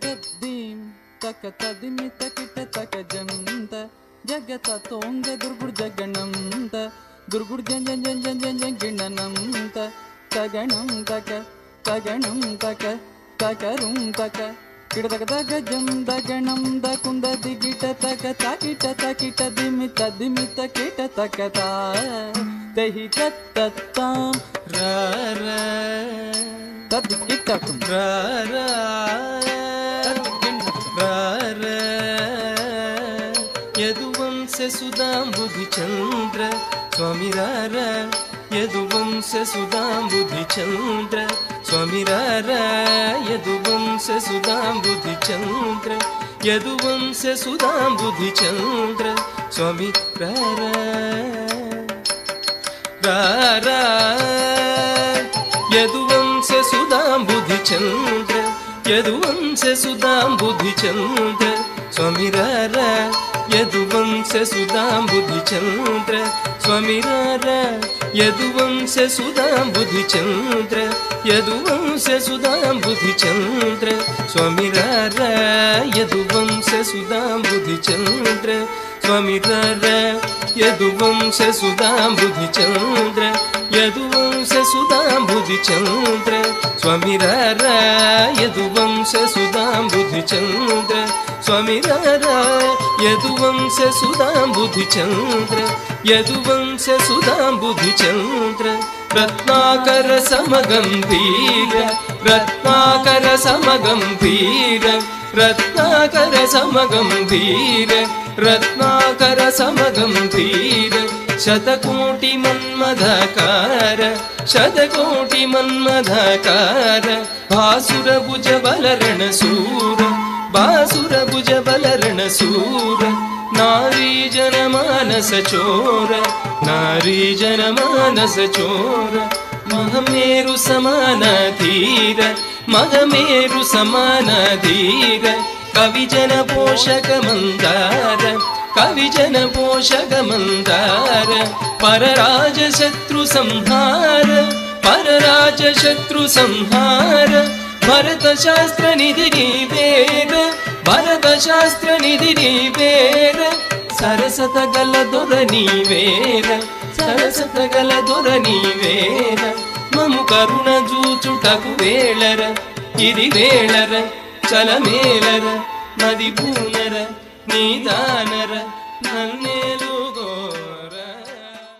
ತದ್ದೀಂ ತಕ ತದಿಮಿತ ಕಿಟ ತಕ ಜಂತ ಜಗತ ತೋಂಗ ದುರ್ಗುಡ್ ಜಗಣಂತ ದುರ್ಗುಡ್ ಜಂ ಜಂ ಜಂ ಜಂ ಜಂ ಜಂ ಗಿಣನಂತ ತಗಣಂ ತಕ ತಗಣಂ ತಕ ತಕರುಂ ತಕ ಕಿಡ ತಕ ತಕ ಜಂ ದಗಣಂ ದಕುಂದ ದಿಗಿಟ ತಕ ತಕಿಟ ತಕಿಟ ದಿಮಿತ ದಿಮಿತ ಕಿಟ ತಕ ತಾ ತಹಿ ತತ್ತಾಂ ರ ರ ತದಿಗಿಟ ಕುಂ ರ ರ ಯದುವಂಶ ಸುಧಾಂಬುಧಿ ಚಂದ್ರ ಸ್ವಾಮಿ ರಾರ ಯದುವಂಶ ಸುಧಾಂಬುಧಿ ಚಂದ್ರ ಸ್ವಾಮಿ ರಾರ ಯದುವಂಶ ಸುಧಾಂಬುಧಿ ಚಂದ್ರ ಯದುವಂಶ ಸುಧಾಂಬುಧಿ ಚಂದ್ರ ಸ್ವಾಮಿ ರಾರ ರಾರ ಯದುವಂಶ ಸುಧಾಂಬುಧಿ ಚಂದ್ರ ಯದುವಂಶ ಸುಧಾಂಬುಧಿ ಚಂದ್ರ ಸ್ವಾಮಿ ರಾರ ಯದುವಂಶ ಸುಧಾಂಬುಧಿ ಚಂದ್ರ ಸ್ವಾಮಿ ರಾರ ಯದುವಂಶ ಸುಧಾಂಬುಧಿ ಚಂದ್ರ ಯದುವಂಶ ಸುಧಾಂಬುಧಿ ಚಂದ್ರ ಸ್ವಾಮಿ ರಾರ ಯದುವಂಶ ಸುಧಾಂಬುಧಿ ಚಂದ್ರ ಸ್ವಾಮಿ ರಾರ ಯದುವಂಶ ಸುಧಾಂಬುಧಿ ಚಂದ್ರ ಯದುವಂಶ ಸುಧಾಂಬುಧಿ ಚಂದ್ರ ಸ್ವಾಮಿ ರಾರ ಯದುವಂಶ ಸುಧಾಂಬುಧಿ ಚಂದ್ರ ಸ್ವಾಮಿ ರಾರ ಯದುವಂಶ ಸುಧಾಂಬುಧಿ ಚಂದ್ರ ಯದುವಂಶ ಸುಧಾಂಬುಧಿ ಚಂದ್ರ ರತ್ನಾಕರ ಸಮಗಂಭೀರ ರತ್ನಾಕರ ಸಮಗಂಭೀರ ರತ್ನಾಕರ ಸಮಗಂಭೀರ ರತ್ನಾಕರ ಸಮಗಂಭೀರ ಶತಕೋಟಿ ಮನ್ಮಧಕಾರ ಶತಕೋಟಿ ಮನ್ಮಧಕಾರ ಭಾಸುರ ಭುಜ ಬಲರಣ ಸೂರ ಭಾಸುರ ಭುಜ ಬಲರಣ ಸೂರ ನಾರೀ ಜನ ಮಾನಸ ಚೋರ ನಾರೀ ಜನ ಮಾನಸ ಚೋರ ಮಹಮೇರು ಸಮಾನ ಧೀರ ಮಹಮೇರು ಸಮಾನ ಧೀರ ಕವಿಜನ ಪೋಷಕ ಮಂದಾರ ಕವಿಜನ ಪೋಷಕ ಮಂದಾರ ಪರರಾಜ ಶತ್ರು ಸಂಹಾರ ಪರರಾಜ ಶತ್ರು ಸಂಹಾರ ಭರತ ಶಾಸ್ತ್ರ ನಿಧಿ ನೀವೇರ ಭರತ ಶಾಸ್ತ್ರ ನಿಧಿ ನೀವೇರ ಸರಸತ ಗಲ ದೊರ ನೀವೇರ ಸರಸತ ಗಲ ದೊರ ನೀವೇರ ಮಮು ಕರುಣ ಜೂಚುಟಕು ವೇಳರ ಕಿರಿವೇಳರ ಚಲಮೇಲರ ನದಿ ಪೂನರ ನಿಧಾನರ ನನ್ನೇಲ